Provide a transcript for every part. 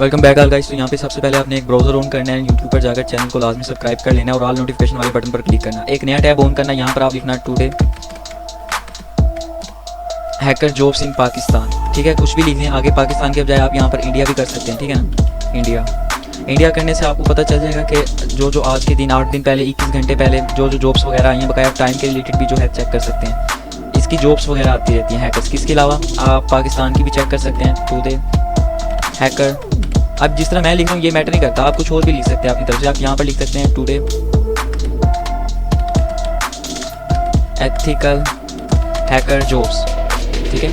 Welcome back all guys. तो यहाँ पे सबसे पहले आपने एक ब्राउजर ऑन करना है, यूट्यूब पर जाकर चैनल को लाजमी सब्सक्राइब कर लेना है और ऑल नोटिफिकेशन वाले बटन पर क्लिक करना। एक नया टैब ऑन करना, यहाँ पर आप लिखना today hacker jobs in Pakistan. ठीक है, कुछ भी लिखने आगे पाकिस्तान के बजाय आप यहाँ पर इंडिया भी कर सकते हैं। ठीक है ना, इंडिया करने से आपको पता चल जाएगा कि जो आज के दिन 8 दिन पहले 21 घंटे पहले जो जॉब्स वगैरह आई हैं, बकाया टाइम के रिलेटेड भी जो है चेक कर सकते हैं। इसकी जॉब्स वगैरह आती रहती हैं हैकर्स की। इसके अलावा आप पाकिस्तान की भी चेक कर सकते हैं, टुडे हैकर। अब जिस तरह मैं लिख रहा हूँ ये मैटर नहीं करता, आप कुछ और भी लिख सकते हैं अपनी तरफ से। आप यहाँ पर लिख सकते हैं टुडे एथिकल हैकर जॉब्स। ठीक है,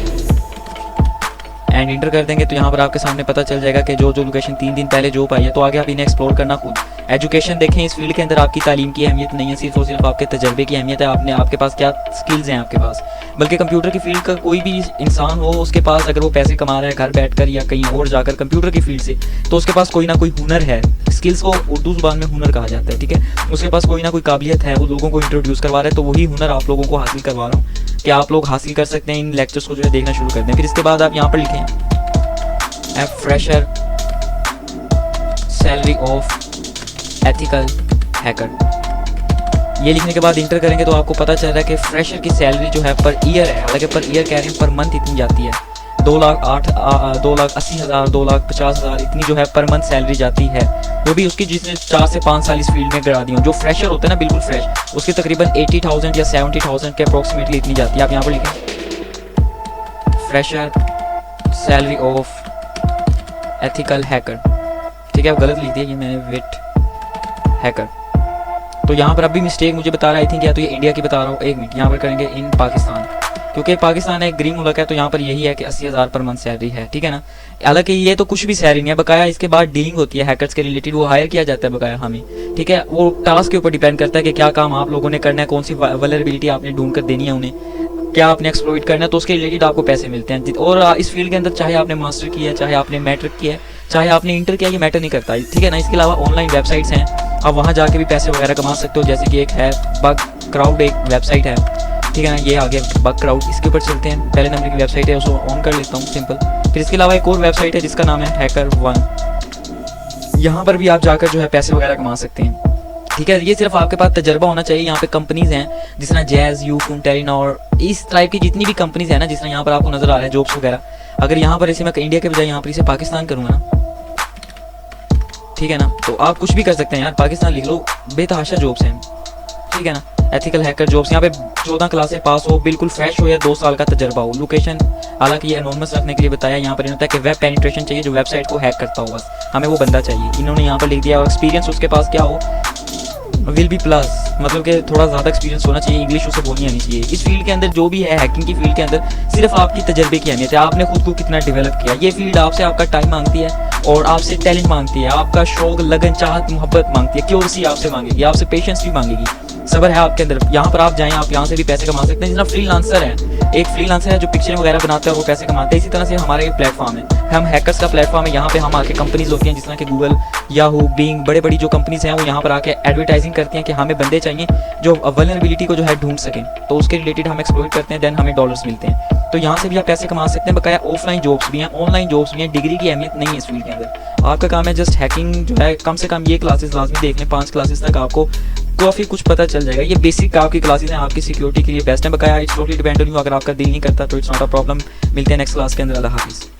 एंड इंटर कर देंगे तो यहाँ पर आपके सामने पता चल जाएगा कि जो लोकेशन 3 दिन पहले जॉब आई है। तो आगे आप इन्हें एक्सप्लोर करना खुद। एजुकेशन देखें, इस फील्ड के अंदर आपकी तालीम की अहमियत नहीं है, सिर्फ और सिर्फ आपके तजर्बे की अहमियत है। आपके पास क्या स्किल्स हैं आपके पास। बल्कि कंप्यूटर की फील्ड का कोई भी इंसान हो, उसके पास अगर वो पैसे कमा रहा है घर बैठकर या कहीं और जाकर कंप्यूटर की फील्ड से, तो उसके पास कोई ना कोई हुनर है। स्किल्स को उर्दू जुबान में हुनर कहा जाता है। ठीक है, उसके पास कोई ना कोई काबिलियत है, वो लोगों को इंट्रोड्यूस करवा रहा है। तो वही हुनर आप लोगों को हासिल करवा रहा हूँ कि आप लोग हासिल कर सकते हैं। इन लेक्चर्स को जो है देखना शुरू कर दें। फिर इसके बाद आप यहाँ पर लिखें fresher salary of ethical hacker. ये लिखने के बाद इंटर करेंगे तो आपको पता चल रहा है कि फ्रेशर की सैलरी जो है पर ईयर है, हालांकि पर ईयर कह रहे हैं, पर मंथ इतनी जाती है 2,80,000 2,50,000 इतनी जो है पर मंथ सैलरी जाती है। वो भी उसकी जिसने 4 से 5 साल इस फील्ड में करा दी हो। जो फ्रेशर होता है ना, बिल्कुल फ्रेश, उसकी तकरीबन 80,000 या 70,000 के अप्रोक्सीमेटली इतनी जाती है। आप यहाँ पर लिखें fresher salary of ethical hacker. ठीक है, अब गलत लिख दिया ये मैंने, विट हैकर। तो यहाँ पर अभी मिस्टेक मुझे बता रहा है, आई थिंक या तो ये इंडिया की बता रहा हूँ। एक मिनट, यहाँ पर करेंगे इन पाकिस्तान, क्योंकि पाकिस्तान एक ग्रीन मुल्क है। तो यहाँ पर यही है कि 80,000 पर मंथ सैलरी है। ठीक है ना, हालांकि ये तो कुछ भी सैलरी नहीं है, बकाया इसके बाद डीलिंग होती है हैकर्स के रिलेटेड। वो हायर किया जाता है बकाया हमें। ठीक है, वो टास्क के ऊपर डिपेंड करता है कि क्या काम आप लोगों ने करना है, कौन सी वल्नरेबिलिटी आपने ढूंढ कर देनी है उन्हें, क्या आपने एक्सप्लॉइट करना है, तो उसके रिलेटेड आपको पैसे मिलते हैं। और इस फील्ड के अंदर चाहे आपने मास्टर किया है, चाहे आपने मैट्रिक किया है, चाहे आपने इंटर किया, ये मैटर नहीं करता। ठीक है ना, इसके अलावा ऑनलाइन वेबसाइट्स हैं, आप वहाँ जाके भी पैसे वगैरह कमा सकते हो। जैसे कि एक है बग क्राउड, एक वेबसाइट है। ठीक है ना, ये आ गया बग क्राउड, इसके ऊपर चलते हैं। पहले नंबर की वेबसाइट है, उसको ऑन कर लेता हूँ, सिंपल। फिर इसके अलावा एक और वेबसाइट है जिसका नाम है हैकर वन। यहाँ पर भी आप जाकर जो है पैसे वगैरह कमा सकते हैं। ठीक है, ये सिर्फ आपके पास तजर्बा होना चाहिए। यहाँ पे कंपनीज हैं जिस तरह जैज, यूफून, टेलीनॉर, इस टाइप की जितनी भी कंपनीज है ना, जिस तरह यहाँ पर आपको नजर आ रहा है जॉब्स वगैरह। अगर यहाँ पर इसे मैं इंडिया के बजाय यहाँ पर इसे पाकिस्तान करूँगा ना, ठीक है ना, तो आप कुछ भी कर सकते हैं यार। पाकिस्तान लिख लो, बेतहाशा जॉब्स हैं। ठीक है ना, एथिकल हैकर जॉब्स। यहाँ पे 14 क्लासे पास हो, बिल्कुल फ्रेश हो या 2 साल का तजर्बा हो। लोकेशन हालांकि ये एनोनिमस रखने के लिए बताया। यहाँ पर इन्होंने कि वेब पेनिट्रेशन चाहिए, जो वेबसाइट को हैक करता हो, बस हमें वो बंदा चाहिए। इन्होंने यहाँ पर लिख दिया। और एक्सपीरियंस उसके पास क्या हो, विल बी प्लस, मतलब कि थोड़ा ज़्यादा एक्सपीरियंस होना चाहिए, इंग्लिश उसे बोलनी आनी चाहिए। इस फील्ड के अंदर जो भी है, हैकिंग की फील्ड के अंदर, सिर्फ आपकी तजर्बे की अहमियत है। आपने खुद को कितना डेवलप किया। ये फील्ड आपसे आपका टाइम मांगती है और आपसे टैलेंट मांगती है, आपका शौक, लगन, चाहत, मोहब्बत मांगती है, क्यूरियोसिटी आपसे मांगेगी, आपसे पेशेंस भी मांगेगी, सब्र है आपके अंदर। यहाँ पर आप जाएं, आप यहाँ से भी पैसे कमा सकते हैं। जितना फ्रीलांसर है, एक फ्रीलांसर है जो पिक्चर वगैरह बनाता है और वो पैसे कमाते हैं। इसी तरह से हमारा ये प्लेटफॉर्म है, हम हैकर्स का प्लेटफॉर्म है। यहाँ पे हम आके कंपनीज होती हैं जिस तरह के गूगल, याहू, बिंग, बड़ी बड़ी जो कंपनीज हैं, वो यहाँ पर आके एडवर्टाइजिंग करती हैं कि हमें बंदे चाहिए जो वल्नरेबिलिटी को जो है ढूंढ सकें। तो उसके रिलेटेड हम एक्सप्लोर करते हैं, देन हमें डॉलर्स मिलते हैं। तो यहाँ से भी आप पैसे कमा सकते हैं। बकाया ऑफलाइन जॉब्स भी हैं, ऑनलाइन जॉब्स भी हैं। डिग्री की अहमियत नहीं है इस फील्ड के अंदर। आपका काम है जस्ट हैकिंग जो है, कम से कम ये क्लासेस लाजमी देख लें। 5 क्लासेस तक आपको काफ़ी कुछ पता चल जाएगा। ये बेसिक आपकी क्लासेस हैं, आपकी सिक्योरिटी के लिए बेस्ट है। बकाया it's totally depend on you. अगर आपका दिल नहीं करता तो इट्स नॉट अ प्रॉब्लम। मिलते हैं नेक्स्ट क्लास के अंदर। अल्लाह हाफिज़।